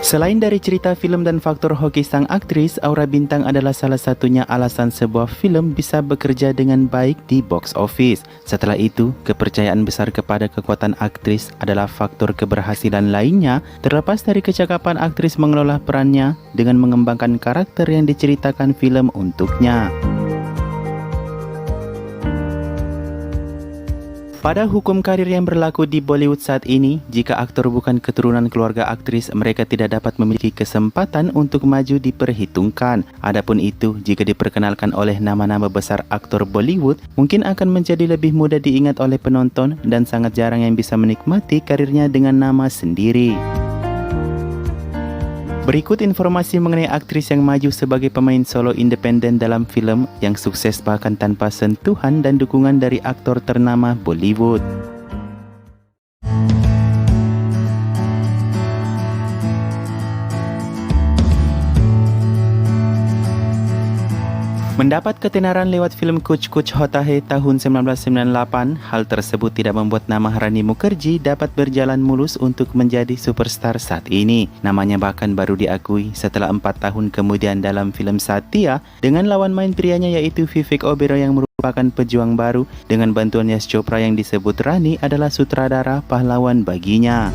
Selain dari cerita film dan faktor hoki sang aktris, aura bintang adalah salah satunya alasan sebuah film bisa bekerja dengan baik di box office. Setelah itu, kepercayaan besar kepada kekuatan aktris adalah faktor keberhasilan lainnya, terlepas dari kecakapan aktris mengelola perannya dengan mengembangkan karakter yang diceritakan film untuknya. Pada hukum karir yang berlaku di Bollywood saat ini, jika aktor bukan keturunan keluarga aktris, mereka tidak dapat memiliki kesempatan untuk maju diperhitungkan. Adapun itu, jika diperkenalkan oleh nama-nama besar aktor Bollywood, mungkin akan menjadi lebih mudah diingat oleh penonton dan sangat jarang yang bisa menikmati karirnya dengan nama sendiri. Berikut informasi mengenai aktris yang maju sebagai pemain solo independen dalam film yang sukses bahkan tanpa sentuhan dan dukungan dari aktor ternama Bollywood. Mendapat ketenaran lewat film Kuch Kuch Hota Hai tahun 1998, hal tersebut tidak membuat nama Rani Mukherjee dapat berjalan mulus untuk menjadi superstar saat ini. Namanya bahkan baru diakui setelah 4 tahun kemudian dalam film Satya dengan lawan main prianya yaitu Vivek Oberoi yang merupakan pejuang baru dengan bantuan Yash Chopra yang disebut Rani adalah sutradara pahlawan baginya.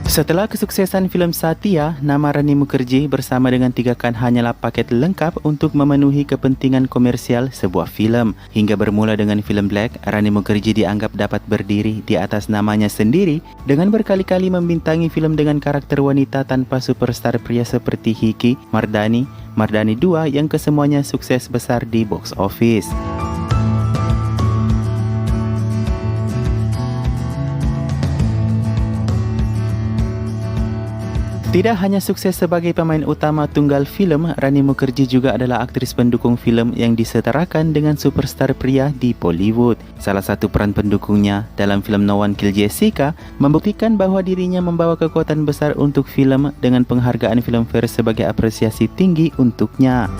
Setelah kesuksesan film Satya, nama Rani Mukherjee bersama dengan Tigakan hanyalah paket lengkap untuk memenuhi kepentingan komersial sebuah film. Hingga bermula dengan film Black, Rani Mukherjee dianggap dapat berdiri di atas namanya sendiri dengan berkali-kali membintangi film dengan karakter wanita tanpa superstar pria seperti Hiki, Mardani 2 yang kesemuanya sukses besar di box office. Tidak hanya sukses sebagai pemain utama tunggal film, Rani Mukherjee juga adalah aktris pendukung film yang disetarakan dengan superstar pria di Bollywood. Salah satu peran pendukungnya dalam film No One Kill Jessica membuktikan bahwa dirinya membawa kekuatan besar untuk film dengan penghargaan Filmfare sebagai apresiasi tinggi untuknya.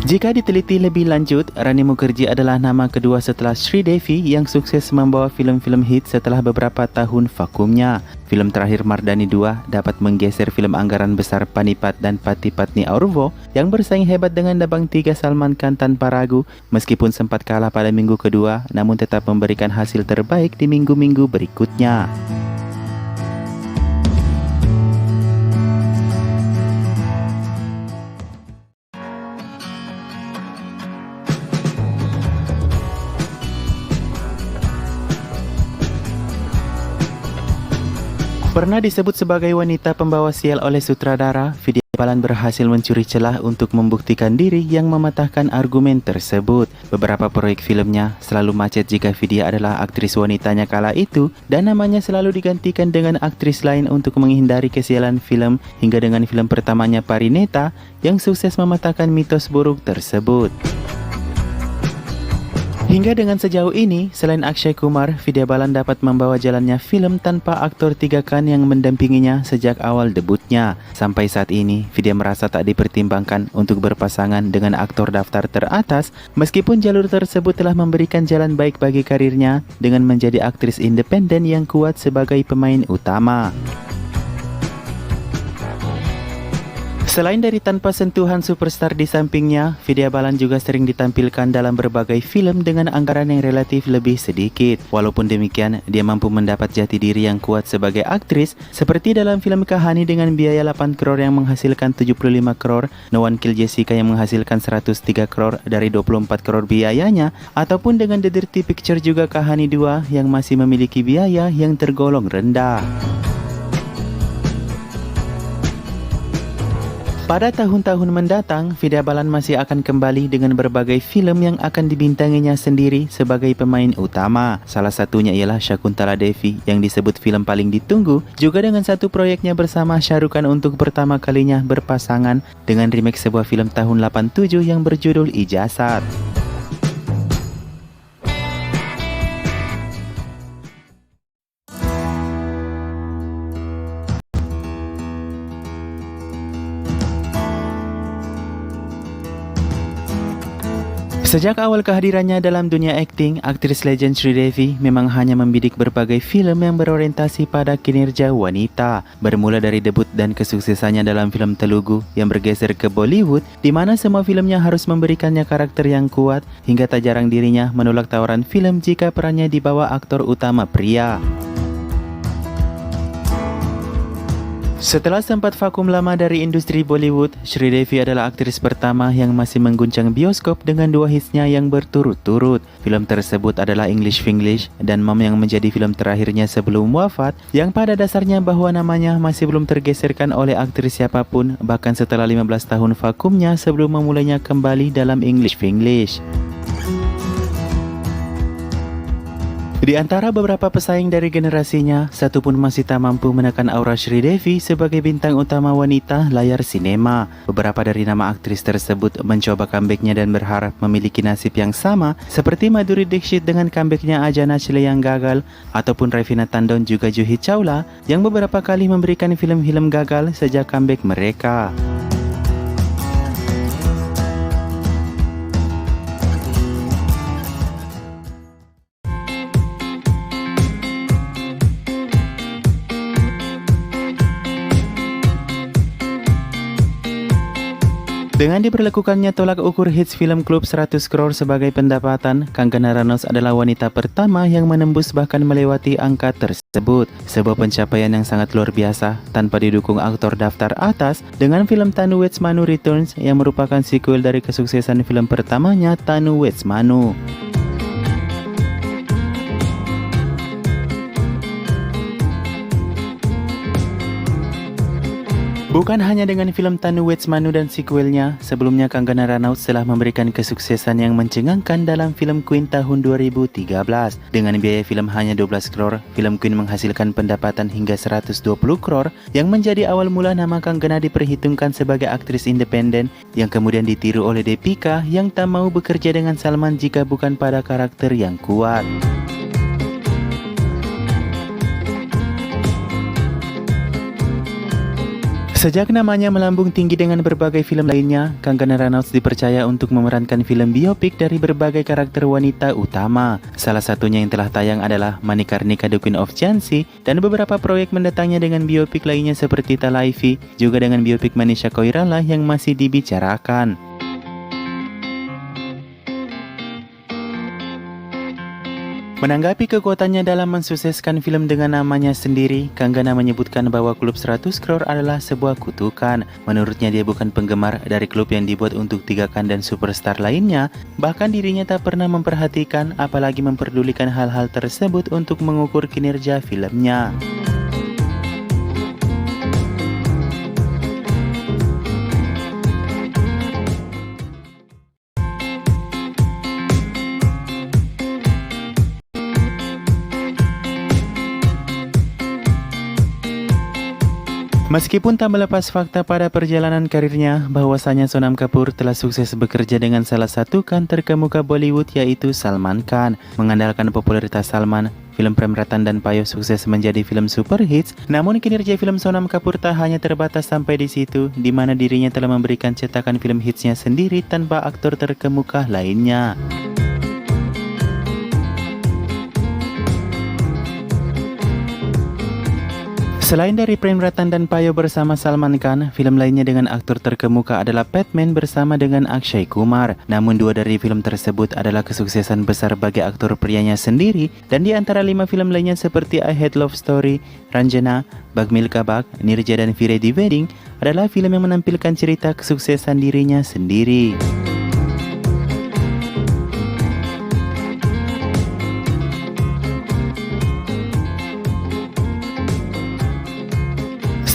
Jika diteliti lebih lanjut, Rani Mukherjee adalah nama kedua setelah Sridevi yang sukses membawa film-film hit setelah beberapa tahun vakumnya. Film terakhir Mardani 2 dapat menggeser film anggaran besar Panipat dan Pati Patni Aurvo yang bersaing hebat dengan Dabang 3 Salman Khan tanpa ragu. Meskipun sempat kalah pada minggu kedua, namun tetap memberikan hasil terbaik di minggu-minggu berikutnya. Pernah disebut sebagai wanita pembawa sial oleh sutradara, Vidya Balan berhasil mencuri celah untuk membuktikan diri yang mematahkan argumen tersebut. Beberapa proyek filmnya selalu macet jika Vidya adalah aktris wanitanya kala itu, dan namanya selalu digantikan dengan aktris lain untuk menghindari kesialan film, hingga dengan film pertamanya Parineta yang sukses mematahkan mitos buruk tersebut. Hingga dengan sejauh ini, selain Akshay Kumar, Vidya Balan dapat membawa jalannya film tanpa aktor Tigakan yang mendampinginya sejak awal debutnya. Sampai saat ini, Vidya merasa tak dipertimbangkan untuk berpasangan dengan aktor daftar teratas, meskipun jalur tersebut telah memberikan jalan baik bagi karirnya dengan menjadi aktris independen yang kuat sebagai pemain utama. Selain dari tanpa sentuhan superstar di sampingnya, Vidya Balan juga sering ditampilkan dalam berbagai film dengan anggaran yang relatif lebih sedikit. Walaupun demikian, dia mampu mendapat jati diri yang kuat sebagai aktris, seperti dalam film Kahani dengan biaya 8 crore yang menghasilkan 75 crore, No One Kill Jessica yang menghasilkan 103 crore dari 24 crore biayanya, ataupun dengan The Dirty Picture juga Kahani 2 yang masih memiliki biaya yang tergolong rendah. Pada tahun-tahun mendatang, Vidya Balan masih akan kembali dengan berbagai film yang akan dibintanginya sendiri sebagai pemain utama. Salah satunya ialah Shakuntala Devi yang disebut film paling ditunggu, juga dengan satu proyeknya bersama Shah Rukh Khan untuk pertama kalinya berpasangan dengan remake sebuah film tahun 87 yang berjudul Ijazat. Sejak awal kehadirannya dalam dunia akting, aktris legend Sridevi memang hanya membidik berbagai film yang berorientasi pada kinerja wanita. Bermula dari debut dan kesuksesannya dalam film Telugu yang bergeser ke Bollywood, di mana semua filmnya harus memberikannya karakter yang kuat, hingga tak jarang dirinya menolak tawaran film jika perannya dibawa aktor utama pria. Setelah sempat vakum lama dari industri Bollywood, Sridevi adalah aktris pertama yang masih mengguncang bioskop dengan 2 hitsnya yang berturut-turut. Film tersebut adalah English Finglish dan Mom yang menjadi film terakhirnya sebelum wafat, yang pada dasarnya bahwa namanya masih belum tergeserkan oleh aktris siapapun, bahkan setelah 15 tahun vakumnya sebelum memulainya kembali dalam English Finglish. Di antara beberapa pesaing dari generasinya, satu pun masih tak mampu menekan aura Sridevi sebagai bintang utama wanita layar sinema. Beberapa dari nama aktris tersebut mencoba comebacknya dan berharap memiliki nasib yang sama seperti Madhuri Dixit dengan comebacknya Ajana Chile yang gagal, ataupun Raveena Tandon juga Juhi Chawla yang beberapa kali memberikan film-film gagal sejak comeback mereka. Dengan diberlakukannya tolak ukur hits film klub 100 crore sebagai pendapatan, Kangana Ranaut adalah wanita pertama yang menembus bahkan melewati angka tersebut. Sebuah pencapaian yang sangat luar biasa tanpa didukung aktor daftar atas dengan film Tanu Wetsmanu Returns yang merupakan sequel dari kesuksesan film pertamanya Tanu Wetsmanu. Bukan hanya dengan film Tanu Wetsmanu dan sequelnya, sebelumnya Kangana Ranaut telah memberikan kesuksesan yang mencengangkan dalam film Queen tahun 2013. Dengan biaya film hanya 12 crore, film Queen menghasilkan pendapatan hingga 120 crore yang menjadi awal mula nama Kangana diperhitungkan sebagai aktris independen yang kemudian ditiru oleh Deepika yang tak mau bekerja dengan Salman jika bukan pada karakter yang kuat. Sejak namanya melambung tinggi dengan berbagai film lainnya, Kangana Ranaut dipercaya untuk memerankan film biopik dari berbagai karakter wanita utama. Salah satunya yang telah tayang adalah Manikarnika The Queen of Jhansi, dan beberapa proyek mendatangnya dengan biopik lainnya seperti Talaifi, juga dengan biopik Manisha Koirala yang masih dibicarakan. Menanggapi kekuatannya dalam mensukseskan film dengan namanya sendiri, Kangana menyebutkan bahwa klub 100 crore adalah sebuah kutukan. Menurutnya dia bukan penggemar dari klub yang dibuat untuk Tigakan dan superstar lainnya, bahkan dirinya tak pernah memperhatikan apalagi memperdulikan hal-hal tersebut untuk mengukur kinerja filmnya. Meskipun tak melepas fakta pada perjalanan karirnya bahwasanya Sonam Kapoor telah sukses bekerja dengan salah satu kan terkemuka Bollywood yaitu Salman Khan. Mengandalkan popularitas Salman, film Prem Ratan dan Payo sukses menjadi film super hits. Namun kinerja film Sonam Kapoor tak hanya terbatas sampai di situ, di mana dirinya telah memberikan cetakan film hitsnya sendiri tanpa aktor terkemuka lainnya. Selain dari Prem Ratan dan Payo bersama Salman Khan, film lainnya dengan aktor terkemuka adalah Padman bersama dengan Akshay Kumar. Namun dua dari film tersebut adalah kesuksesan besar bagi aktor prianya sendiri, dan di antara 5 film lainnya seperti I Hate Love Story, Ranjana, Bag Milka Bag, Nirja dan Fire the Wedding adalah film yang menampilkan cerita kesuksesan dirinya sendiri.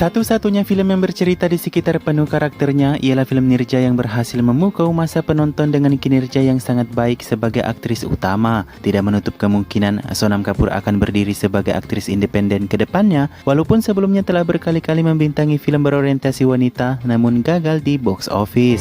Satu-satunya film yang bercerita di sekitar penuh karakternya ialah film Nirja yang berhasil memukau masa penonton dengan kinerja yang sangat baik sebagai aktris utama. Tidak menutup kemungkinan Sonam Kapoor akan berdiri sebagai aktris independen ke depannya, walaupun sebelumnya telah berkali-kali membintangi film berorientasi wanita namun gagal di box office.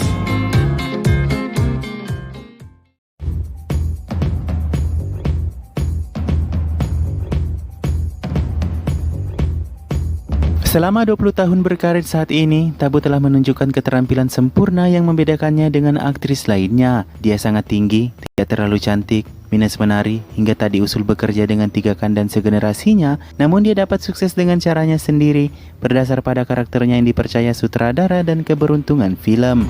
Selama 20 tahun berkarir saat ini, Tabu telah menunjukkan keterampilan sempurna yang membedakannya dengan aktris lainnya. Dia sangat tinggi, tidak terlalu cantik, minus menari, hingga tak diusul bekerja dengan 3 kandan segenerasinya, namun dia dapat sukses dengan caranya sendiri, berdasar pada karakternya yang dipercaya sutradara dan keberuntungan film.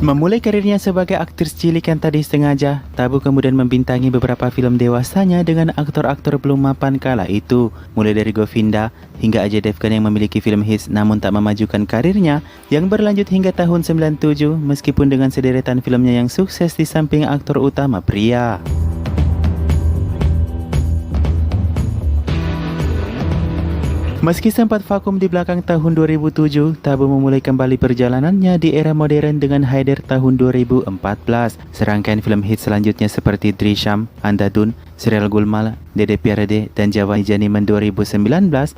Memulai karirnya sebagai aktris cilik yang tadi sengaja, Tabu kemudian membintangi beberapa film dewasanya dengan aktor-aktor belum mapan kala itu, mulai dari Govinda hingga Ajay Devgan yang memiliki film hits namun tak memajukan karirnya, yang berlanjut hingga tahun 97 meskipun dengan sederetan filmnya yang sukses di samping aktor utama pria. Meski sempat vakum di belakang tahun 2007, Tabu memulai kembali perjalanannya di era modern dengan Haider tahun 2014. Serangkaian film hit selanjutnya seperti Drishyam, Andhadhun, Serial Gulmal, Dede Pyar De, dan Jawani Janiman 2019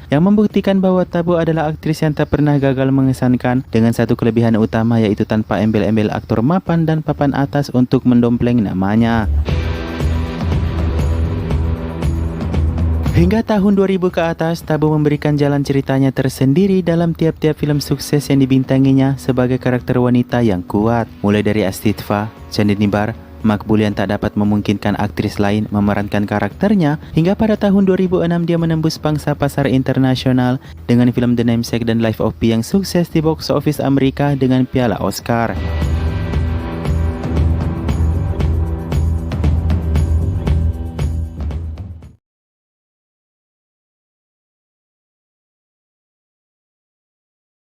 yang membuktikan bahwa Tabu adalah aktris yang tak pernah gagal mengesankan dengan satu kelebihan utama, yaitu tanpa embel-embel aktor mapan dan papan atas untuk mendompleng namanya. Hingga tahun 2000 ke atas, Tabu memberikan jalan ceritanya tersendiri dalam tiap-tiap film sukses yang dibintanginya sebagai karakter wanita yang kuat. Mulai dari Astitva, Chandni Bar, Makbul yang tak dapat memungkinkan aktris lain memerankan karakternya, hingga pada tahun 2006 dia menembus pangsa pasar internasional dengan film The Namesake dan Life of Pi yang sukses di box office Amerika dengan piala Oscar.